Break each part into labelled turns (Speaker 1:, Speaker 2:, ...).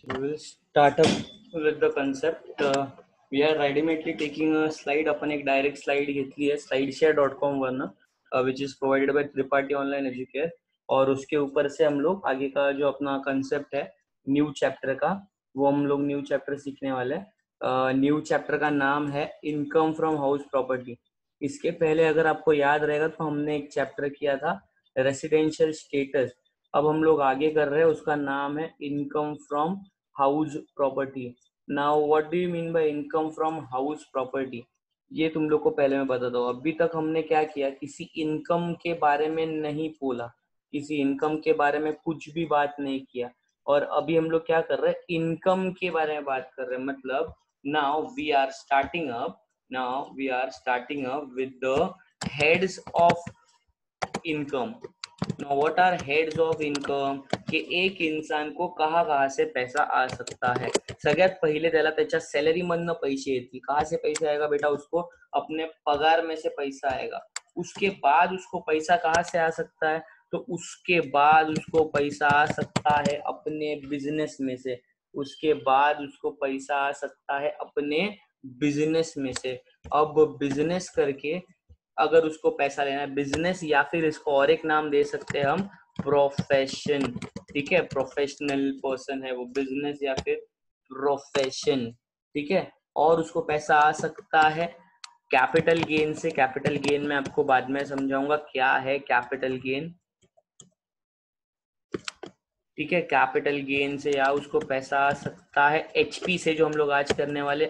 Speaker 1: We will start up with the concept. We are ready-madely taking a slide. अपन एक direct slide घेतली है slideshare.com वरना which is provided by Tripathi online educare, और उसके ऊपर से हम लोग आगे का जो अपना कंसेप्ट है न्यू चैप्टर का, वो हम लोग न्यू चैप्टर सीखने वाले हैं। न्यू चैप्टर का नाम है इनकम फ्रॉम हाउस प्रॉपर्टी। इसके पहले अगर आपको याद रहेगा तो हमने एक चैप्टर किया था रेसिडेंशियल स्टेटस। अब हम लोग आगे कर रहे हैं, उसका नाम है income from house property. Now what do you mean by income from house property, ये तुम लोग को पहले मैं बताता हूँ। अभी तक हमने क्या किया, किसी इनकम के बारे में नहीं बोला, किसी इनकम के बारे में कुछ भी बात नहीं किया, और अभी हम लोग क्या कर रहे हैं, इनकम के बारे में बात कर रहे हैं। मतलब now we are starting up with the heads of income. Now, what are heads of income? कि एक इंसान को कहाँ से पैसा आ सकता है। सगळ्यात पहिले त्याला त्याच्या सॅलरी मधनं पैसे येतील। कहाँ से पैसा आएगा बेटा, उसको अपने पगार में से पैसा आएगा। उसके बाद उसको पैसा कहाँ से आ सकता है, तो उसके बाद उसको पैसा आ सकता है अपने बिजनेस में से। उसके बाद उसको पैसा आ सकता है अपने बिजनेस में से। अब बिजनेस करके अगर उसको पैसा लेना है, बिजनेस, या फिर इसको और एक नाम दे सकते हैं हम, प्रोफेशन। ठीक है, प्रोफेशनल पर्सन है वो, बिजनेस या फिर प्रोफेशन। ठीक है, और उसको पैसा आ सकता है कैपिटल गेन से। कैपिटल गेन में आपको बाद में समझाऊंगा क्या है कैपिटल गेन। ठीक है, कैपिटल गेन से, या उसको पैसा आ सकता है एचपी से, जो हम लोग आज करने वाले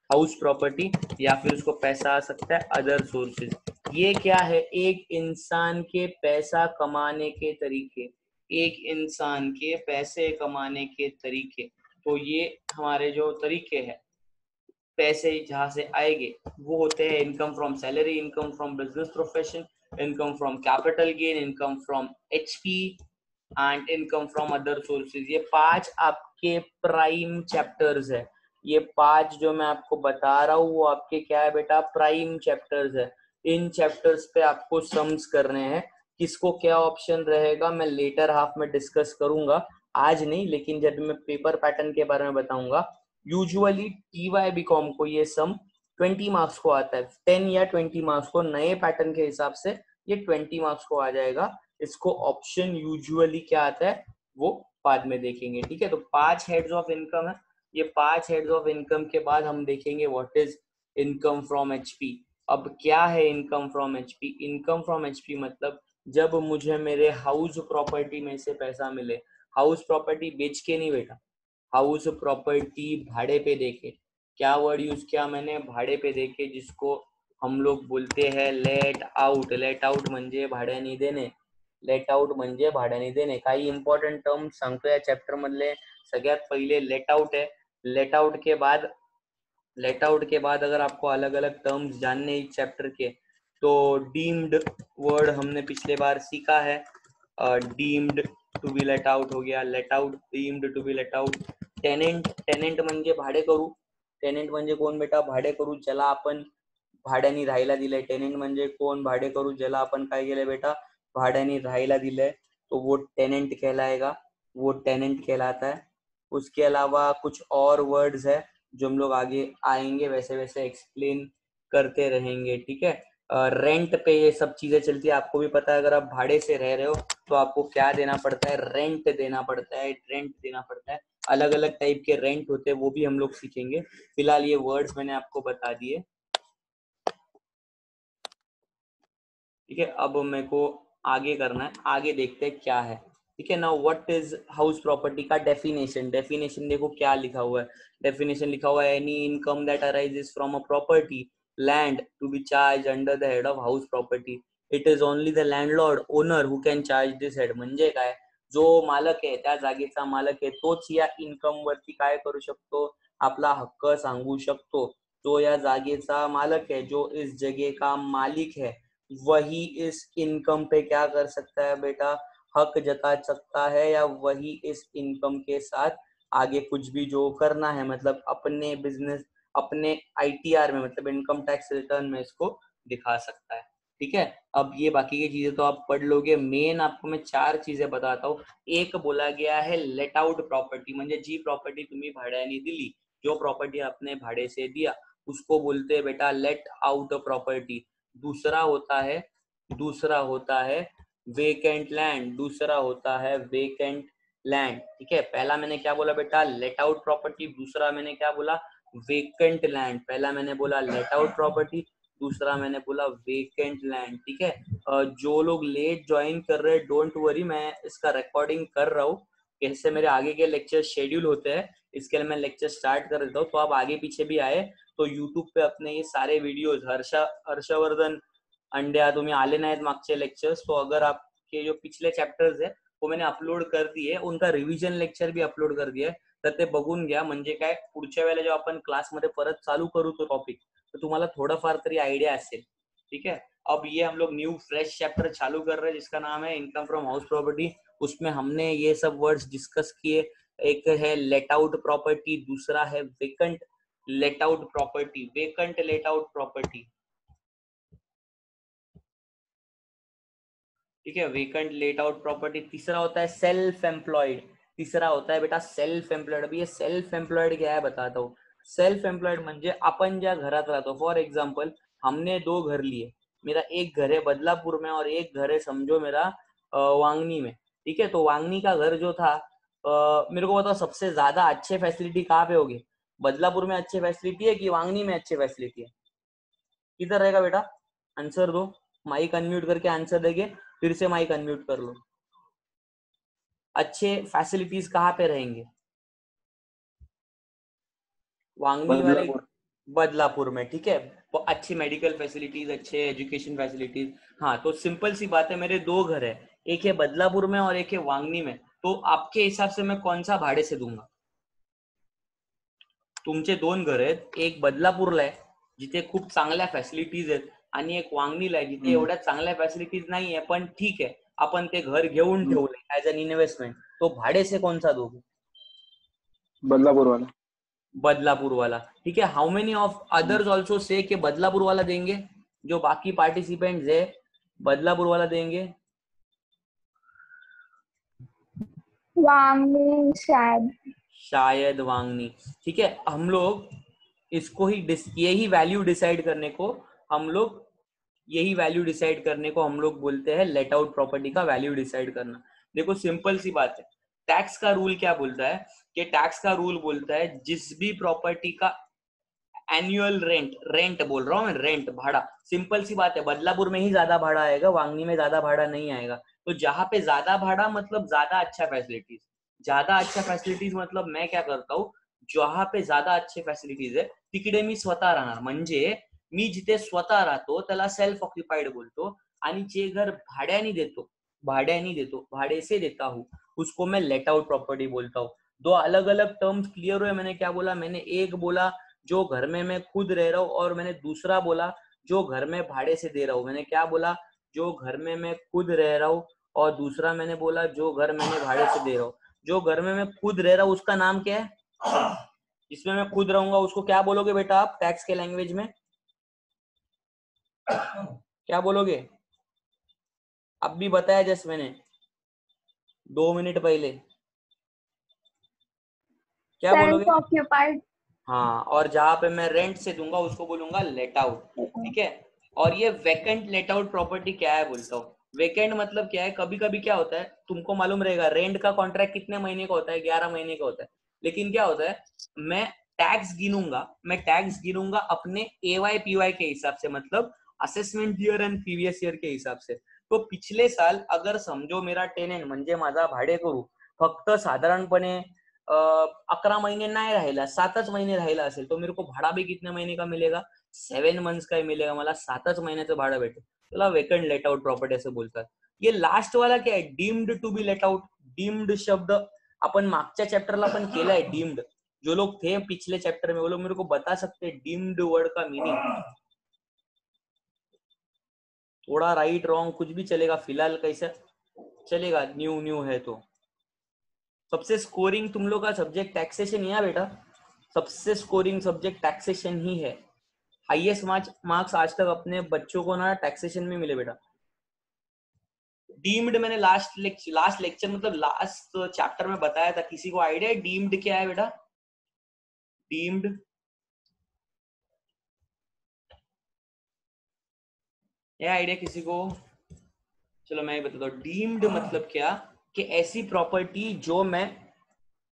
Speaker 1: हाउस प्रॉपर्टी, या फिर उसको पैसा आ सकता है अदर सोर्सेज। ये क्या है, एक इंसान के पैसा कमाने के तरीके, एक इंसान के पैसे कमाने के तरीके। तो ये हमारे जो तरीके हैं पैसे जहाँ से आएंगे वो होते हैं income from salary, income from business profession, income from capital gain, income from HP and income from other sources. ये 5 आपके प्राइम चैप्टर्स है। ये 5 जो मैं आपको बता रहा हूँ वो आपके क्या है बेटा, प्राइम चैप्टर्स है। इन चैप्टर्स पे आपको सम्स करने हैं। किसको क्या ऑप्शन रहेगा मैं लेटर हाफ में डिस्कस करूंगा, आज नहीं, लेकिन जब मैं पेपर पैटर्न के बारे में बताऊंगा। यूजुअली टीवाई बीकॉम को ये सम 20 मार्क्स को आता है, 10 या 20 मार्क्स को। नए पैटर्न के हिसाब से ये 20 मार्क्स को आ जाएगा। इसको ऑप्शन यूजुअली क्या आता है वो बाद में देखेंगे। ठीक है, तो 5 हेड्स ऑफ इनकम है। ये 5 हेड्स ऑफ इनकम के बाद हम देखेंगे what is income from HP. अब क्या है income from HP? Income from HP मतलब जब मुझे मेरे हाउस प्रॉपर्टी में से पैसा मिले। हाउस प्रॉपर्टी बेच के नहीं बेटा, हाउस प्रॉपर्टी भाड़े पे देके। क्या वर्ड यूज किया मैंने, भाड़े पे देके, जिसको हम लोग बोलते हैं लेट आउट। लेट आउट म्हणजे भाड्याने देणे, लेट आउट म्हणजे भाड्याने देणे। काही इंपॉर्टंट टर्म सांगतो या चॅप्टर मधले। सगळ्यात पहिले लेट आउट है। लेट आउट के बाद अगर आपको अलग अलग टर्म्स जानने इस चैप्टर के, तो डीम्ड वर्ड हमने पिछले बार सीखा है। Deemed to be let out हो गया, let out, deemed to be let out. Tenant, tenant म्हणजे भाडे करू। टेनेंट म्हणजे कोण बेटा, भाडे करू, ज्याला आपण भाड्याने राहायला दिलंय। टेनेंट म्हणजे कोण, भाडे करू ज्याला आपण काय केलंय बेटा, भाड्याने राहायला दिलंय, तो वो टेनेंट कहलाएगा, वो टेनेंट कहलाता है। उसके अलावा कुछ और वर्ड्स है जो हम लोग आगे आएंगे वैसे वैसे एक्सप्लेन करते रहेंगे। ठीक है, रेंट पे ये सब चीजें चलती है, आपको भी पता है। अगर आप भाड़े से रह रहे हो तो आपको क्या देना पड़ता है, रेंट देना पड़ता है, रेंट देना पड़ता है। अलग अलग टाइप के रेंट होते हैं, वो भी हम लोग सीखेंगे। फिलहाल ये वर्ड्स मैंने आपको बता दिए। ठीक है, अब मेरे को आगे करना है, आगे देखते हैं क्या है। ठीक है, now what is house property का डेफिनेशन। डेफिनेशन देखो क्या लिखा हुआ है। डेफिनेशन लिखा हुआ है any income that arises from a property land to be charge under the head of house property, it is only the landlord owner who can charge this head. म्हणजे काय, जो मालक आहे, त्या जागेचा मालक आहे, तोच या इन्कम वरती काय करू शकतो, आपला हक्क सांगू शकतो। जो या जागेचा मालक है, जो इस जगह का मालिक है, वही इस इनकम पे क्या कर सकता है बेटा, हक जता सकता है, या वही इस इनकम के साथ आगे कुछ भी जो करना है, मतलब अपने बिजनेस, अपने आईटीआर में, मतलब इनकम टैक्स रिटर्न में इसको दिखा सकता है। ठीक है, अब ये बाकी की चीजें तो आप पढ़ लोगे, मेन आपको मैं 4 चीजें बताता हूँ। एक बोला गया है लेट आउट प्रॉपर्टी, म्हणजे जी प्रॉपर्टी तुम्ही भाड्याने दिली, जो प्रॉपर्टी आपने भाड़े से दिया उसको बोलते हैं बेटा लेट आउट प्रॉपर्टी। दूसरा होता है वेकेंट लैंड, दूसरा होता है वेकेंट लैंड। ठीक है, पहला मैंने क्या बोला बेटा लेट आउट प्रॉपर्टी, दूसरा मैंने क्या बोला वेकेंट लैंड। पहला मैंने बोला लेट आउट प्रॉपर्टी, दूसरा मैंने बोला वेकेंट लैंड। ठीक है, जो लोग लेट ज्वाइन कर रहे हैं डोंट वरी, मैं इसका रिकॉर्डिंग कर रहा हूँ, कैसे मेरे आगे के लेक्चर शेड्यूल होते हैं इसके लिए मैं लेक्चर स्टार्ट कर देता हूँ। तो आप आगे पीछे भी आए तो यूट्यूब पे अपने ये सारे वीडियोज हर्षवर्धन अंड्या तुम्ही आले नाहीत मागचे लेक्चर्स, तो अगर आपके जो पिछले चॅप्टर्स आहे वो मैंने अपलोड कर दिए, उनका रिव्हिजन लेक्चर भी अपलोड कर दिया है, तर ते बघून घ्या, म्हणजे काय पुढच्या वेळेला जेव्हा आपण क्लासमध्ये परत चालू करू तो टॉपिक तो तुम्हाला थोडाफार तरी आइडिया असेल। ठीक है, अब ये हम लोग न्यू फ्रेश चैप्टर चालू कर रहे हैं जिसका नाम है इनकम फ्रॉम हाउस प्रॉपर्टी। उसमें हमने ये सब वर्ड्स डिस्कस किए, एक है लेट आउट प्रॉपर्टी, दूसरा है vacant let out property, vacant let out property. ठीक है, वेकेंट लेट आउट प्रॉपर्टी। तीसरा होता है सेल्फ एम्प्लॉयड, तीसरा होता है बेटा सेल्फ एम्प्लॉयड। अभी ये सेल्फ एम्प्लॉयड क्या है बताता हूँ। सेल्फ एम्प्लॉयड म्हणजे आपण ज्या घरात राहतो, फॉर एग्जाम्पल हमने 2 घर लिए, मेरा एक घर है बदलापुर में और एक घर है समझो मेरा वांगनी में। ठीक है, तो वांगनी का घर जो था मेरे को बताओ सबसे ज्यादा अच्छे फैसिलिटी कहाँ पे होगी, बदलापुर में अच्छी फैसिलिटी है कि वांगनी में अच्छी फैसिलिटी है? किधर रहेगा बेटा, आंसर दो, माइक अनम्यूट करके आंसर देंगे, फिर से माइक अनम्यूट कर लो। अच्छे फैसिलिटीज कहाँ पे रहेंगे? वांगनी वाले बदलापुर में। ठीक है, तो अच्छी मेडिकल फैसिलिटीज, अच्छे एजुकेशन फैसिलिटीज। हाँ, तो सिंपल सी बात है, मेरे 2 घर है, एक है बदलापुर में और एक है वांगनी में, तो आपके हिसाब से मैं कौन सा भाड़े से दूंगा? तुमचे 2 घर आहेत, एक बदलापूरला आहे जिथे खूप चांगल्या फॅसिलिटीज आहेत आणि एक वांगणीला आहे जिथे एवढ्या चांगल्या फॅसिलिटीज नाही आहे, पण ठीक आहे आपण ते घर घेऊन ठेवले ऍज अन इन्व्हेस्टमेंट, तो भाड़े से कौन सा दोगे?
Speaker 2: बदलापुर वाला।
Speaker 1: बदलापुर वाला। ठीक है, how many of others also say कि बदलापुर वाला देंगे? जो बाकी पार्टिसिपेंट्स है बदलापुर वाला देंगे?
Speaker 3: वांगनी शायद
Speaker 1: वांगनी। ठीक है, हम लोग इसको ही यही वैल्यू डिसाइड करने को हम लोग बोलते हैं लेट आउट प्रॉपर्टी का वैल्यू डिसाइड करना। देखो सिंपल सी बात है, टैक्स का रूल क्या बोलता है कि टैक्स का रूल बोलता है जिस भी प्रॉपर्टी का एनुअल रेंट बोल रहा हूँ मैं, रेंट भाड़ा, सिंपल सी बात है बदलापुर में ही ज्यादा भाड़ा आएगा, वांगनी में ज्यादा भाड़ा नहीं आएगा। तो जहां पे ज्यादा भाड़ा मतलब ज्यादा अच्छा फैसिलिटीज, ज्यादा अच्छा फॅसिलिटीज मतलब मैं क्या करता हूँ, जहां पे ज्यादा अच्छे फॅसिलिटीज आहे तिकडे मी स्वतः राहणार, म्हणजे मी जिथे स्वतः राहतो त्याला सेल्फ ऑक्युपाइड बोलतो, आणि जे घर भाड़े से देता हूँ उसको मैं लेट आउट प्रॉपर्टी बोलता हूँ। 2 अलग अलग टर्म्स क्लियर हुए। मैंने क्या बोला, मैंने एक बोला जो घर में मैं खुद रह रहा हूँ, और मैंने दूसरा बोला जो घर में भाड़े से दे रहा हूँ। मैंने क्या बोला, जो घर में मैं खुद रह रहा हूँ, और दूसरा मैंने बोला जो घर मैंने भाड़े से दे रहा हूँ। जो घर में मैं खुद रह रहा हूँ उसका नाम क्या है? जिसमें मैं खुद रहूंगा उसको क्या बोलोगे बेटा आप टैक्स के लैंग्वेज में? क्या बोलोगे? अब भी बताया जस्ट मैंने 2 मिनट पहले, क्या बोलोगे?
Speaker 3: Self occupied.
Speaker 1: हाँ, और जहां पे मैं रेंट से दूंगा उसको बोलूंगा लेट आउट। ठीक है, और ये वेकेंट लेट आउट प्रॉपर्टी क्या है बोलता हूँ। वेकेंट मतलब क्या है, कभी कभी क्या होता है तुमको मालूम रहेगा, रेंट का कॉन्ट्रैक्ट कितने महीने का होता है, 11 महीने का होता है, लेकिन क्या होता है मैं टैक्स गिनूंगा अपने AY/PY के हिसाब से, मतलब assessment year and previous year के हिसाब से। तो पिछले साल अगर समझो मेरा टेनेंट म्हणजे माझा भाडेकरू फक्त साधारणपणे 11 महीने नहीं राहिला, 7च महीने राहिला असेल, तो मेरे को भाड़ा भी कितने महीने का मिलेगा, 7 मंथ्स का ही मिलेगा, मला 7च महिन्याचं भाडं भेटेल, त्याला वेकेंट लेट आउट प्रॉपर्टी असं बोलतात। ये लास्ट वाला क्या है, deemed to be let out. Deemed शब्द अपन मागच्या चैप्टरला पण केलाय डीम्ड, जो लोग थे पिछले चैप्टर में वो लोग मेरे को बता सकते हैं डीम्ड वर्ड का मीनिंग। थोड़ा राइट रॉन्ग कुछ भी चलेगा, फिलहाल कैसा चलेगा, न्यू न्यू है तो। सबसे स्कोरिंग तुम लोग का सब्जेक्ट टैक्सेशन ही है बेटा, सबसे स्कोरिंग सब्जेक्ट टैक्सेशन ही है। हाईएस्ट मार्क्स आज तक अपने बच्चों को ना टैक्सेशन में मिले बेटा। डीम्ड मैंने लास्ट लेक्चर मतलब लास्ट चैप्टर में बताया था। किसी को आइडिया है डीम्ड क्या है बेटा? डीम्ड ये आइडिया किसी को? चलो मैं बताता हूँ। डीम्ड मतलब क्या कि ऐसी प्रॉपर्टी जो मैं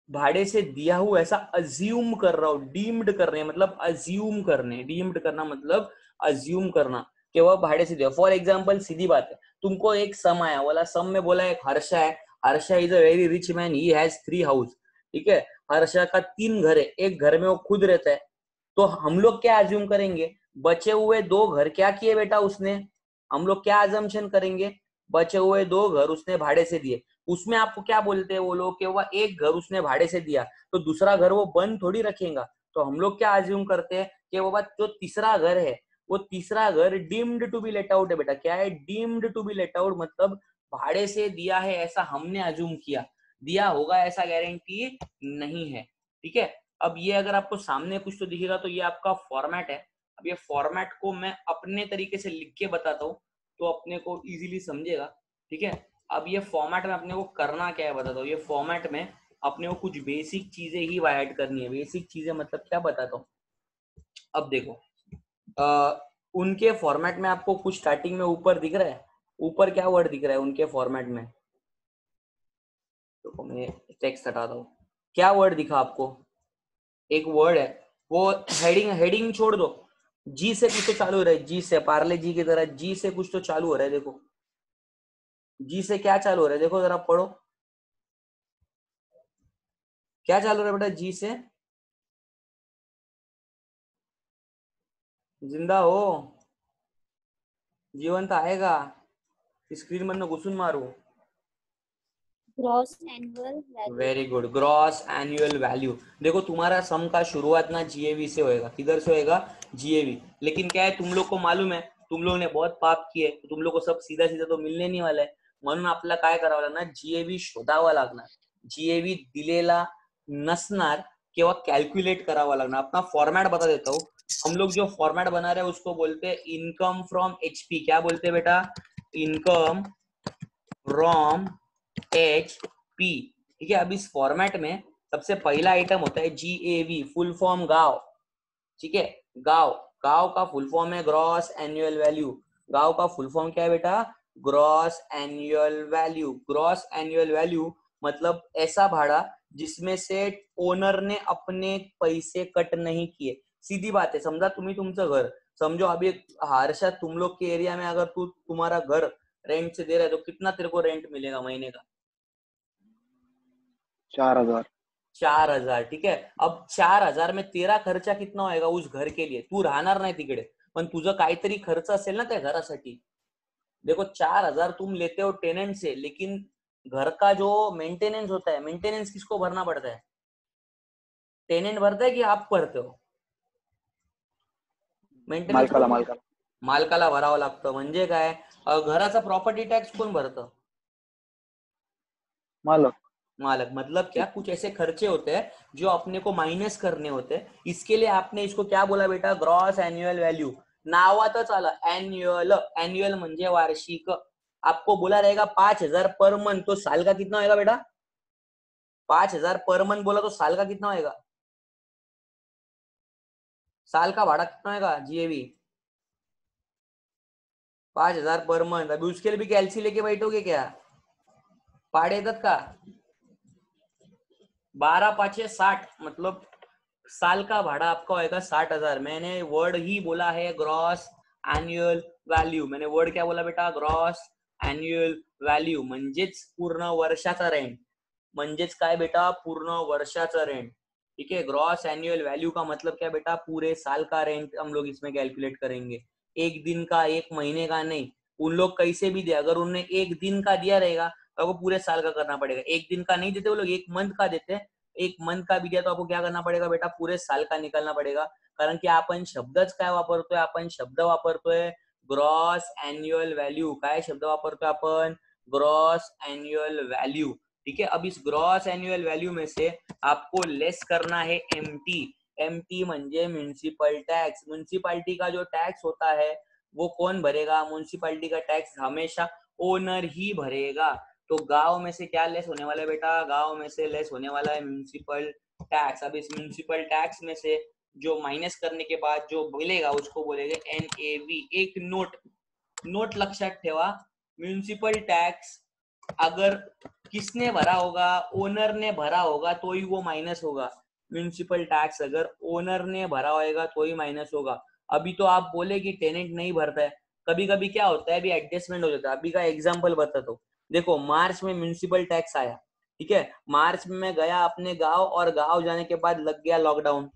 Speaker 1: भाड़े से दिया हूं ऐसा अज्यूम कर रहा हूँ। डीम्ड कर रहे हैं मतलब अज्यूम करने, डीम्ड करना मतलब अज्यूम करना कि वह भाड़े से दिया। फॉर एग्जाम्पल सीधी बात है, तुमको एक सम आया, वाला सम में बोला एक हर्षा है, Harsha is a very rich man, he has 3 house. ठीक है, हर्षा का 3 घर है, एक घर में वो खुद रहता है। तो हम लोग क्या अज्यूम करेंगे? बचे हुए 2 घर क्या किए बेटा उसने? हम लोग क्या अजम्पशन करेंगे? बचे हुए 2 घर उसने भाड़े से दिए। उसमें आपको क्या बोलते हैं वो लोग कि वह एक घर उसने भाड़े से दिया तो दूसरा घर वो बंद थोड़ी रखेगा। तो हम लोग क्या अज्यूम करते हैं कि वो बात जो तीसरा घर है वो तीसरा घर deemed to be let out है बेटा। क्या है deemed to be let out? मतलब भाड़े से दिया है ऐसा हमने अज्यूम किया, दिया होगा ऐसा गारंटी नहीं है। ठीक है, अब ये अगर आपको सामने कुछ तो दिखेगा तो ये आपका फॉर्मेट है। अब ये फॉर्मेट को मैं अपने तरीके से लिख के बताता हूँ तो अपने को इजीली समझेगा। ठीक है, अब ये फॉर्मेट में अपने को करना क्या है बताता हूँ। ये फॉर्मेट में अपने को कुछ बेसिक चीजें ही ऐड करनी है। बेसिक चीजें मतलब क्या बताता हूँ। अब देखो उनके फॉर्मेट में आपको कुछ स्टार्टिंग में ऊपर दिख रहा है, ऊपर क्या वर्ड दिख रहा है उनके फॉर्मेट में? तो मैं टेक्स्ट हटाता हूँ। क्या वर्ड दिखा आपको? एक वर्ड है, वो हेडिंग छोड़ दो, जी से कुछ तो चालू हो रहा है, जी से, पार्ले जी की तरह जी से कुछ तो चालू हो रहा है। देखो जी से क्या चालू हो रहा है, देखो जरा पढ़ो, क्या चालू हो रहा है बेटा जी से? जिंदा हो, जीवन तो आएगा, स्क्रीन मधनं घुसून मारू।
Speaker 3: Gross annual value.
Speaker 1: Very good, gross annual value. देखो तुम्हारा सम का शुरुआत ना जीएवी से होएगा। किधर से होएगा? जीएवी। लेकिन क्या है तुम लोग को मालूम है, तुम लोगों ने बहुत पाप किए, तुम लोग को सब सीधा सीधा तो मिलने नहीं वाला है। म्हणून आपल्याला काय करावं लागणार? जीएवी शोधावा लागणार, जीएवी दिलेला नसणार किंवा कॅल्क्युलेट करावा लागणार। अपना फॉर्मेट बता देता हूँ। हम लोग जो फॉर्मेट बना रहे हैं उसको बोलते हैं इनकम फ्रॉम एचपी। क्या बोलते हैं बेटा? Income from HP. ठीक है, अब इस फॉर्मेट में सबसे पहला आइटम होता है जीएवी, फुल फॉर्म गांव। ठीक है, गांव, गांव का फुल फॉर्म है ग्रॉस एनुअल वैल्यू। गांव का फुल फॉर्म क्या है बेटा? Gross annual value. Gross annual value मतलब ऐसा भाड़ा जिसमें से ओनर ने अपने पैसे कट नहीं किए। सीधी बात है, समझा तुम्ही तुमचं घर, समझो अभी हर्षा तुम लोग के एरिया में अगर तुम्हारा घर रेंट से दे रहा है तो कितना तेरे को रेंट मिलेगा महीने का?
Speaker 2: 4000।
Speaker 1: 4000। ठीक है, अब 4000 में तेरा खर्चा कितना होएगा उस घर के लिए? तू राहणार नाही तिकडे पण तुझं काहीतरी खर्च असेल ना त्या घरासाठी। देखो 4000 तुम लेते हो टेनेंट से, लेकिन घर का जो मेंटेनेंस होता है, मेंटेनेंस किसको भरना पड़ता है? टेनेंट भरता है कि आप भरते हो? मेंटेनेंस
Speaker 2: मालकाला
Speaker 1: कोण?
Speaker 2: मालकाला
Speaker 1: मालकाला भरावं लागतं। म्हणजे काय? घराचा प्रॉपर्टी टॅक्स कोण भरतं?
Speaker 2: मालक।
Speaker 1: मालक। मतलब क्या? कुछ ऐसे खर्चे होते हैं जो अपने को माइनस करने होते हैं, इसके लिए आपने इसको क्या बोला बेटा? Gross annual value. नावातच आलं एन्युअल, एन्युअल म्हणजे वार्षिक। आपको बोला रहेगा 5000 पर मंथ, तो साल का कितना होगा बेटा? 5000 पर मंथ बोला तो साल का कितना होगा? साल का भाड़ा कितना होगा जीएवी? 5000 per month. अभी उसके लिए भी कैलसी लेके बैठोगे क्या? पाड़े तक का 12 पाँचे 60, मतलब साल का भाड़ा आपका होएगा 60,000। मैंने वर्ड ही बोला है ग्रॉस एन्युअल वैल्यू। मैंने वर्ड क्या बोला बेटा? ग्रॉस एन्युअल वैल्यू म्हणजेच पूर्ण वर्षाचा रेंट। म्हणजेच काय बेटा? पूर्ण वर्षाचा रेंट। ठीक है, ग्रॉस एन्युअल वैल्यू का मतलब क्या बेटा? पूरे साल का रेंट हम लोग इसमें कैलकुलेट करेंगे, एक दिन का, एक महीने का नहीं। उन लोग कैसे भी दे, अगर उन्होंने एक दिन का दिया रहेगा तो आपको पूरे साल का करना पड़ेगा। एक दिन का नहीं देते वो लोग, एक मंथ का देते हैं। एक मंथ का भी दिया तो आपको क्या करना पड़ेगा बेटा? पूरे साल का निकालना पड़ेगा। कारण की आपण शब्दच काय वापरतोय? आपण शब्द वापरतोय ग्रॉस एन्युअल वैल्यू। काय शब्द वापरतोय आपण? Gross annual value. ठीक है, अब इस ग्रॉस एन्युअल वैल्यू में से आपको लेस करना है एमटी। MT म्हणजे म्युनिसिपल टैक्स। म्युनिसिपैलिटी का जो टैक्स होता है वो कौन भरेगा? म्युनिसिपैलिटी का टैक्स हमेशा ओनर ही भरेगा। तो गांव में से क्या लेस होने वाला है बेटा? गांव में से लेस होने वाला है म्युनिसिपल टैक्स। अब इस म्युनिसिपल टैक्स में से जो माइनस करने के बाद जो मिलेगा उसको बोलेंगे NAV। एक नोट लक्षात ठेवा, म्युनिसिपल टैक्स अगर किसने भरा होगा, ओनर ने भरा होगा तो ही वो माइनस होगा। म्युनिसिपल टैक्स अगर ओनर ने भरा होगा तो ही माइनस होगा। अभी तो आप बोले कि टेनेंट नहीं भरता है, कभी कभी क्या होता है, अभी एडजस्टमेंट हो जाता है। अभी का एग्जांपल बताता हूँ। देखो मार्च में म्युनिसिपल टैक्स आया, ठीक है, मार्च में मैं गया अपने गांव और गांव जाने के बाद लग गया लॉकडाउन।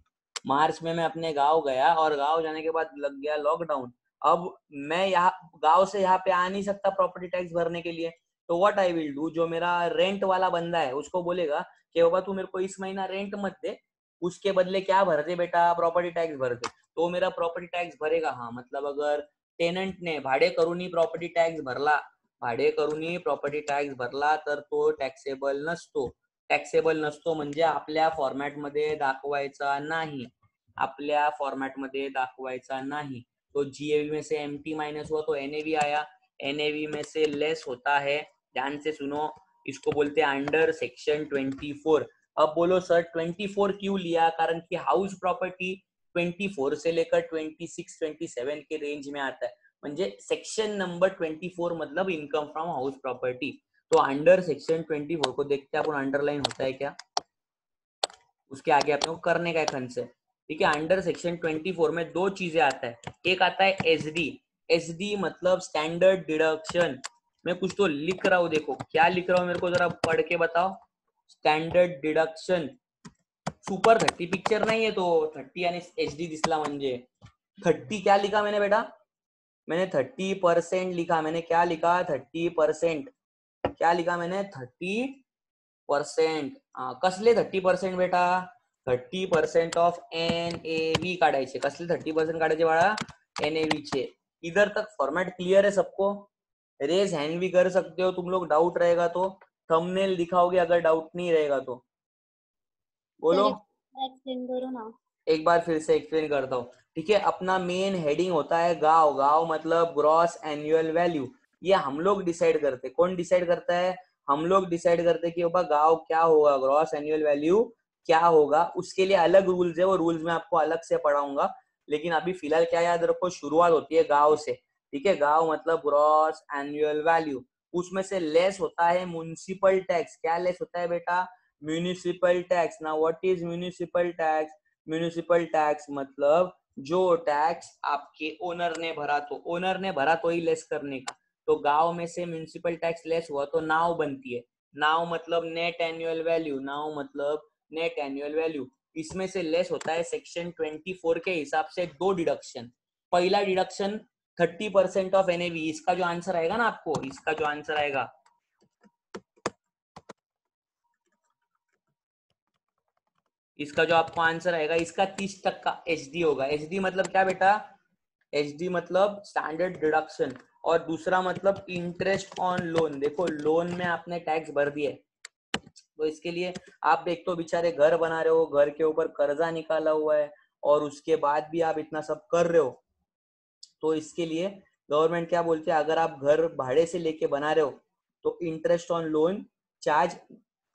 Speaker 1: मार्च में मैं अपने गांव गया और गांव जाने के बाद लग गया लॉकडाउन। अब मैं यहाँ गांव से यहाँ पे आ नहीं सकता प्रॉपर्टी टैक्स भरने के लिए। तो व्हाट आई विल डू, जो मेरा रेंट वाला बंदा है उसको बोलेगा कि बाबा तू मेरे को इस महीना रेंट मत दे, उसके बदले क्या भर दे बेटा, प्रॉपर्टी टैक्स भर दे। तो मेरा प्रॉपर्टी टैक्स भरेगा। हाँ मतलब अगर टेनंट ने भाडे करूनी प्रॉपर्टी टॅक्स भरला, भाडे करूनी प्रॉपर्टी टॅक्स भरला तर तो टॅक्सेबल नसतो। टॅक्सेबल नसतो म्हणजे आपल्या फॉर्मॅट मध्ये दाखवायचा नाही, आपल्या फॉर्मॅट मध्ये दाखवायचा नाही। तो जीएवी में से एमटी माइनस हुआ तो एनएवी आया, एनएवी में से लेस होता है, ध्यान से सुनो, इसको बोलते हैं अंडर सेक्शन 24। अब बोलो सर 24 क्यों लिया? कारण की हाउस प्रॉपर्टी 24 से लेकर 26-27 के रेंज में आता है, म्हणजे सेक्शन नंबर 24 मतलब इनकम फ्रॉम हाउस प्रॉपर्टी। तो अंडर सेक्शन 24 को देखते अपन अंडरलाइन होता है क्या, उसके आगे अपने को करने का खंड से, ठीक है। अंडर सेक्शन 24 में दो चीजें आता है, एक आता है एसडी, एसडी मतलब स्टैंडर्ड डिडक्शन। मैं कुछ तो लिख रहा हूँ, देखो क्या लिख रहा हूँ, मेरे को जरा पढ़ के बताओ। स्टैंडर्ड डिडक्शन, सुपर 30 पिक्चर नहीं है तो 30 यानी एचडी दिसला म्हणजे 30 क्या लिखा मैंने बेटा, मैंने 30% लिखा, मैंने क्या लिखा 30%, क्या लिखा मैंने 30%। कसले 30% बेटा, 30% ऑफ NAV काढायचे, कसले 30% काढायचे बाळा, NAV चे। इधर तक फॉर्मेट क्लियर है सबको? रेज हैंड भी कर सकते हो तुम लोग, डाउट रहेगा तो थंबनेल दिखाओगे, अगर डाउट नहीं रहेगा तो बोलो।
Speaker 3: एक्सप्लेन करो ना,
Speaker 1: एक बार फिर से एक्सप्लेन करता हूँ, ठीक है। अपना मेन हेडिंग होता है गांव, गांव मतलब ग्रॉस एनुअल वैल्यू, ये हम लोग डिसाइड करते। कौन डिसाइड करता है? हम लोग डिसाइड करते कि बाबा गांव क्या होगा, ग्रॉस एनुअल वैल्यू क्या होगा। उसके लिए अलग रूल्स है, वो रूल्स मैं आपको अलग से पढ़ाऊंगा, लेकिन अभी फिलहाल क्या याद रखो, शुरुआत होती है गांव से, ठीक है। गांव मतलब ग्रॉस एनुअल वैल्यू, उसमें से लेस होता है म्युनिसिपल टैक्स। क्या लेस होता है बेटा? Municipal tax. ना what is municipal tax? Municipal tax मतलब जो टैक्स आपके ओनर ने भरा, तो ओनर ने भरा तो ही लेस करने का। तो गांव में से म्युनिसिपल टैक्स लेस हुआ तो नाव बनती है, नाव मतलब नेट एनुअल वैल्यू, नाव मतलब नेट एनुअल वैल्यू। इसमें से लेस होता है सेक्शन 24 के हिसाब से दो डिडक्शन। पहला डिडक्शन 30% ऑफ एनएवी, इसका जो आंसर आएगा ना आपको, इसका जो आंसर आएगा, इसका जो आपको आंसर आएगा, इसका 30% एचडी होगा। एचडी मतलब क्या बेटा? एचडी मतलब स्टैंडर्ड डिडक्शन, और दूसरा मतलब इंटरेस्ट ऑन लोन। देखो लोन में आपने टैक्स भर दिए, तो इसके लिए आप एक तो बेचारे घर बना रहे हो, घर के ऊपर कर्जा निकाला हुआ है, और उसके बाद भी आप इतना सब कर रहे हो, तो इसके लिए गवर्नमेंट क्या बोलती है, अगर आप घर भाड़े से लेके बना रहे हो तो इंटरेस्ट ऑन लोन चार्ज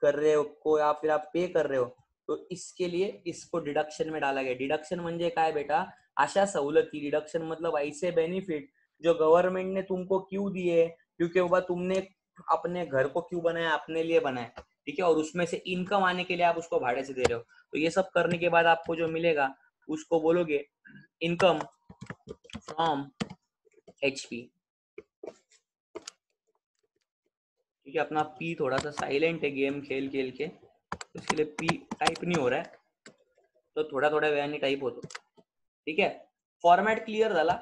Speaker 1: कर रहे हो को, या फिर आप पे कर रहे हो, तो इसके लिए इसको डिडक्शन में डाला गया। डिडक्शन म्हणजे काय बेटा? अशा सवलती, डिडक्शन मतलब ऐसे बेनिफिट जो गवर्नमेंट ने तुमको क्यों दिए, क्योंकि बाबा तुमने अपने घर को क्यों बनाया, अपने लिए बनाया, ठीक है, और उसमें से इनकम आने के लिए आप उसको भाड़े से दे रहे हो। तो ये सब करने के बाद आपको जो मिलेगा उसको बोलोगे इनकम फ्रॉम HP, क्योंकि अपना P थोड़ा सा साइलेंट है, गेम खेल खेल के, तो इसके लिए P टाइप नहीं हो रहा है, तो थोड़ा थोड़ा वेळाने टाइप होतो, ठीक है। फॉर्मेट क्लियर झाला?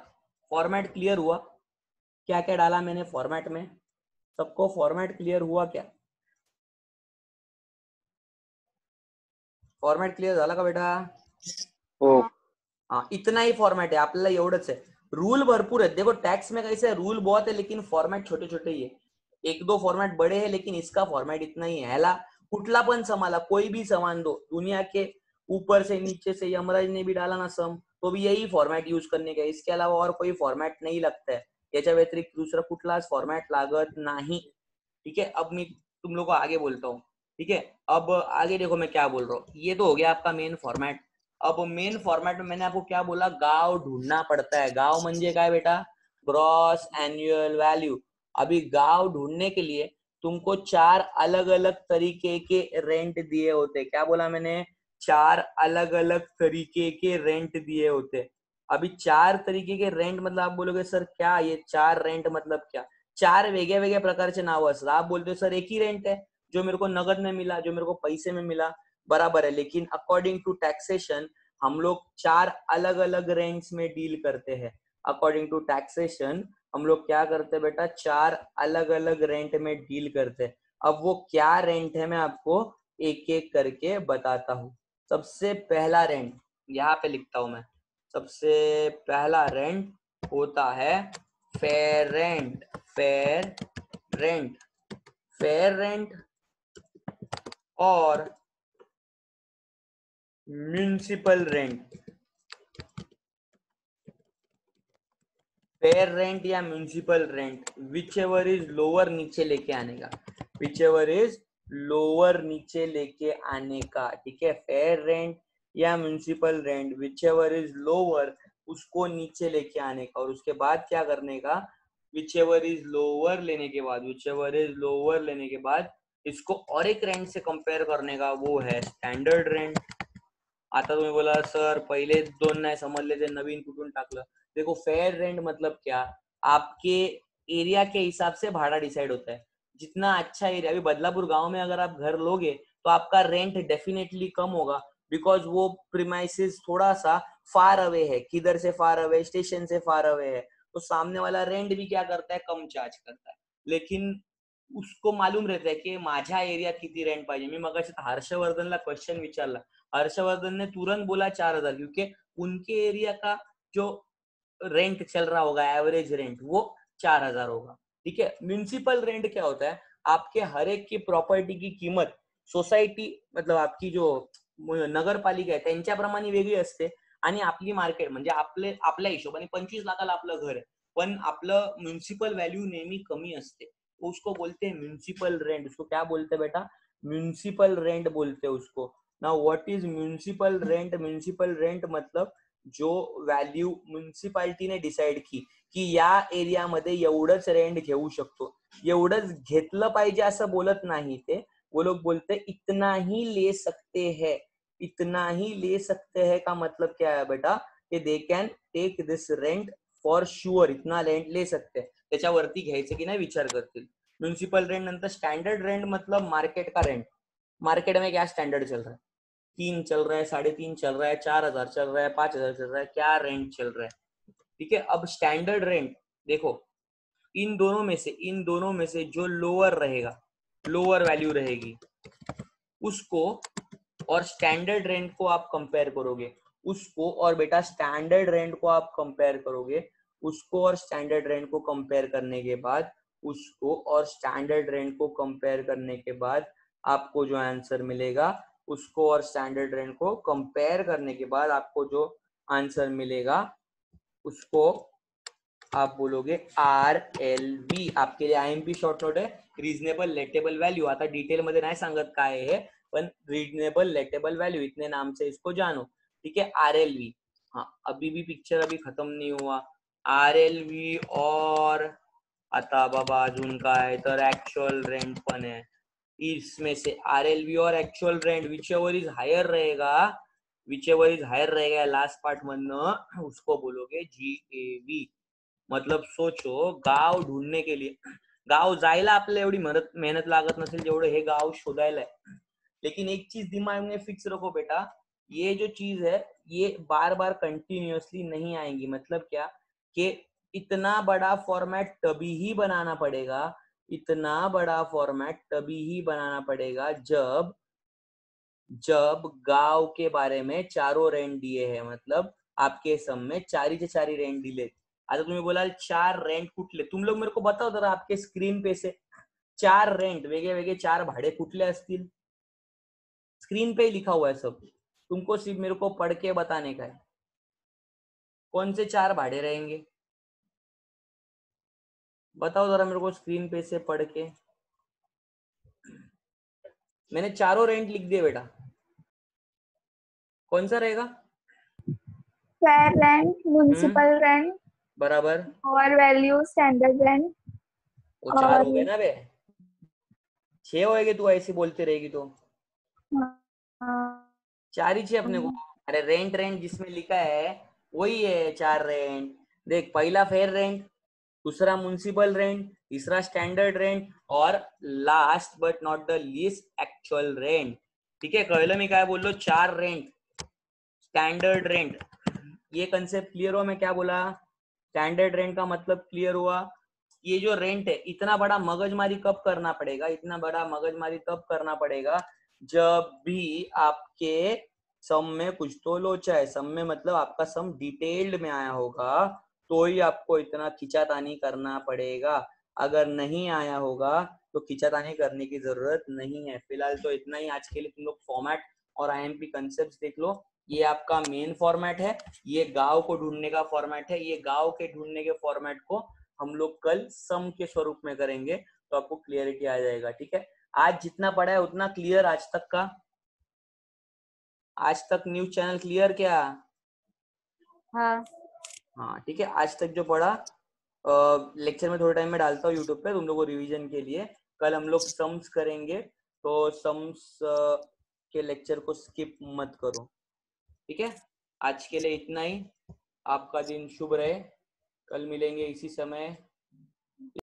Speaker 1: फॉर्मेट क्लियर हुआ? क्या क्या डाला मैंने फॉर्मेट में, सबको फॉर्मेट क्लियर हुआ क्या? फॉर्मेट क्लियर झाला का बेटा?
Speaker 2: हो.
Speaker 1: हाँ इतना ही फॉर्मेट है, आपल्याला एवढंच आहे। रूल भरपूर है, देखो टैक्स में कैसे रूल बहुत है लेकिन फॉर्मेट छोटे छोटे ही है, एक दो फॉर्मेट बड़े हैं लेकिन इसका फॉर्मेट इतना ही है। ह्याला कुठला पण समाला, कोई भी सामान दो, दुनिया के ऊपर से नीचे से यमराज ने भी डाला ना सम, तो भी यही फॉर्मॅट यूज करने का, इसके अलावा और कोई फॉर्मॅट नहीं लगता है, याच्या व्यतिरिक्त दुसरा कुठलाच फॉर्मॅट लागत नाही. ठीक है, अब मैं तुम लोग को आगे बोलता हूँ. ठीक है, अब आगे देखो मैं क्या बोल रहा हूँ. ये तो हो गया आपका मेन फॉर्मॅट. अब मेन फॉर्मॅट में मैंने आपको क्या बोला, गाव ढूंढना पड़ता है. गाव म्हणजे काय बेटा, ग्रॉस एनुअल वैल्यू. अभी गाव ढूंढने के लिए तुमको 4 अलग अलग तरीके के रेंट दिए होते. क्या बोला मैंने, 4 अलग अलग तरीके के रेंट दिए होते. अभी 4 तरीके के रेंट मतलब आप बोलोगे सर क्या ये 4 रेंट मतलब क्या, 4 वेगळ्या वेगळ्या प्रकारचे नाव असतात. आप बोलते हो सर एक ही रेंट है जो मेरे को नगद में मिला, जो मेरे को पैसे में मिला, बराबर है. लेकिन अकॉर्डिंग टू टैक्सेशन हम लोग 4 अलग अलग रेंट्स में डील करते हैं. अकॉर्डिंग टू टैक्सेशन हम लोग क्या करते हैं बेटा, 4 अलग अलग रेंट में डील करते हैं. अब वो क्या रेंट है मैं आपको एक एक करके बताता हूँ. सबसे पहला रेंट यहाँ पे लिखता हूँ मैं. सबसे पहला रेंट होता है fair rent. Fair rent, fair rent और म्युनिसिपल रेंट. फेयर रेंट या municipal rent, whichever is lower, नीचे लेके आने का. विच एवर इज लोअर, नीचे लेके आने का. ठीक है, फेयर रेंट या municipal rent, whichever is lower, उसको नीचे लेके आने का. और उसके बाद क्या करने का, विच एवर इज लोअर लेने के बाद, विच एवर इज लोअर लेने के बाद इसको और एक रेंट से कंपेयर करने का, वो है स्टँडर्ड रेंट. आता तुम्ही बोला सर पहिले 2 नाही समजले, ते नवीन कुठून टाकलं. देखो फेयर रेंट मतलब क्या, आपके एरिया के हिसाब से भाड़ा डिसाइड होता है. जितना अच्छा एरिया, अभी बदलापुर गांव में अगर आप घर लोगे तो आपका रेंट डेफिनेटली कम होगा, बिकॉज वो प्रीमाइसेस थोड़ा सा फार अवे है. किधर से फार अवे, स्टेशन से फार अवे है, तो सामने वाला रेंट भी क्या करता है, कम चार्ज करता है. लेकिन उसको मालूम रहता है की माझ्या एरियात किती रेंट पाहिजे. मी मगाशी हर्षवर्धनला क्वेश्चन विचारला, हर्षवर्धन ने तुरंत बोला 4,000, क्योंकि उनके एरिया का जो रेंट चल रहा होगा, एवरेज रेंट, वो 4,000 होगा. ठीक है, म्युनिसिपल रेंट क्या होता है, आपके हर एक की प्रॉपर्टी की कीमत सोसायटी मतलब आपकी जो नगरपालिका आहे त्यांच्याप्रमाणे वेगळी असते, आणि आपली मार्केट म्हणजे आपल्या हिशोबाने 25 लाखाला आपलं घर आहे, पण आपलं म्युनिसिपल व्हॅल्यू नेहमी कमी असते. उसको बोलते हैं म्युनिसिपल रेंट. उसको क्या बोलते हैं बेटा, म्युनिसिपल रेंट बोलते हैं उसको. Now what is municipal rent, municipal rent मतलब जो व्हॅल्यू म्युनिसिपालिटीने डिसाइड की या एरियामध्ये एवढंच रेंट घेऊ शकतो, एवढंच घेतलं पाहिजे असं बोलत नाही ते. वो लोग बोलते इतना ही ले सकते हैं. इतना ही ले सकते हैं का मतलब क्या है बेटा, कि they can take this rent for sure, इतना रेंट ले सकते हैं, त्याच्यावरती घ्यायचं की नाही विचार करतील. म्युनिसिपल रेंट नंतर स्टैंडर्ड रेंट मतलब मार्केट का रेंट. मार्केट में क्या स्टैंडर्ड चल रहा है, 3 चल रहा है, 3.5 चल रहा है, 4,000 चल रहा है, 5,000 चल रहा है, क्या रेंट चल रहा है. ठीक है, अब स्टैंडर्ड रेंट देखो, इन दोनों में से जो लोअर रहेगा, लोअर वैल्यू रहेगी, उसको और स्टैंडर्ड रेंट को आप कंपेयर करोगे, उसको और बेटा स्टैंडर्ड रेंट को आप कंपेयर करोगे, उसको और स्टैंडर्ड रेंट को कंपेयर करने के बाद, उसको और स्टैंडर्ड रेंट को कंपेयर करने के बाद आपको जो आंसर मिलेगा, उसको और स्टैंडर्ड रेंट को कंपेयर करने के बाद आपको जो आंसर मिलेगा, उसको आप बोलोगे RLV. आपके लिए IMP शॉर्ट नोट है, रिजनेबल लेटेबल वैल्यू. आता डिटेल मध्ये नाही सांगत काय है, पण रिजनेबल लेटेबल वैल्यू इतने नाम से इसको जानो. ठीक है, RLV. हाँ, अभी भी पिक्चर अभी खत्म नहीं हुआ. RLV और आता बाबा अजून काय तर ऍक्च्युअल रेंट पण है. इसमें से RLV और actual rent whichever is higher रहेगा, विच एवर इज हायर रहेगा लास्ट पार्ट मधनं, उसको बोलोगे GAV. मतलब सोचो, गाव ढूंढने के लिए, गाव जायला आपल्याला एवढी मेहनत लागत नसेल जेवढं हे गाव शोधायला आहे. लेकिन एक चीज दिमाग में फिक्स रखो बेटा, ये जो चीज है ये बार बार कंटिन्यूअसली नहीं आएंगी. मतलब क्या, कि इतना बड़ा फॉर्मेट तभी ही बनाना पड़ेगा, इतना बड़ा फॉर्मेट तभी ही बनाना पड़ेगा जब गांव के बारे में चारों रेंट दिए हैं. मतलब आपके सम में 4 रेंट दिले. आता तुम्ही बोलाल 4 रेंट कुठले, तुम लोग मेरे को बताओ जरा आपके स्क्रीन पे से 4 रेंट वेगळे वेगळे 4 भाडे कुठले असतील. स्क्रीन पे ही लिखा हुआ है सब, तुमको सिर्फ मेरे को पढ़ के बताने का है। कौन से 4 भाड़े रहेंगे बताओ जरा मेरे को स्क्रीन पे से पढ़ के। मैंने चारों रेंट लिख दिए बेटा। कौन सा रहेगा?
Speaker 3: फेयर रेंट, म्युनिसिपल रेंट
Speaker 1: बराबर।
Speaker 3: और वैल्यू स्टैंडर्ड रेंट
Speaker 1: वो 4
Speaker 3: और
Speaker 1: हो गए ना बे। 6 होएंगे तू ऐसे बोलती रहेगी तो। 4 ही चाहिए अपने को। अरे रेंट रेंट जिसमें लिखा है वही है 4 रेंट। देख, पहला फेयर रेंट, दूसरा म्युनिसिपल रेंट, तीसरा स्टैंडर्ड रेंट और last but not the least actual rent. ठीक है, कळलं मी काय बोललो? 4 रेंट, स्टैंडर्ड रेंट। ये कंसेप्ट क्लियर हुआ? मैं क्या बोला? स्टैंडर्ड रेंट का मतलब क्लियर हुआ? ये जो रेंट है, इतना बड़ा मगजमारी कब करना पड़ेगा? इतना बड़ा मगजमारी तब करना पड़ेगा जब भी आपके सम में कुछ तो लोचा है। सम में मतलब आपका सम डिटेल्ड में आया होगा तो ही आपको इतना खिंचातानी करना पड़ेगा। अगर नहीं आया होगा तो खिंचातानी करने की जरूरत नहीं है। फिलहाल तो इतना ही आज के लिए। तुम लोग फॉर्मेट और आईएमपी कंसेप्ट देख लो। ये आपका मेन फॉर्मेट है, ये गांव को ढूंढने का फॉर्मेट है। ये गांव के ढूंढने के फॉर्मेट को हम लोग कल सम के स्वरूप में करेंगे तो आपको क्लियरिटी आ जाएगा। ठीक है, आज जितना पढ़ा है उतना क्लियर आज तक का? आज तक न्यूज चैनल क्लियर क्या?
Speaker 3: हाँ
Speaker 1: हाँ ठीक है, आज तक जो पढ़ा लेक्चर में थोड़े टाइम में डालता हूँ यूट्यूब पे तुम लोगों को रिवीजन के लिए। कल हम लोग सम्स करेंगे तो सम्स के लेक्चर को स्किप मत करो। ठीक है, आज के लिए इतना ही। आपका दिन शुभ रहे। कल मिलेंगे इसी समय।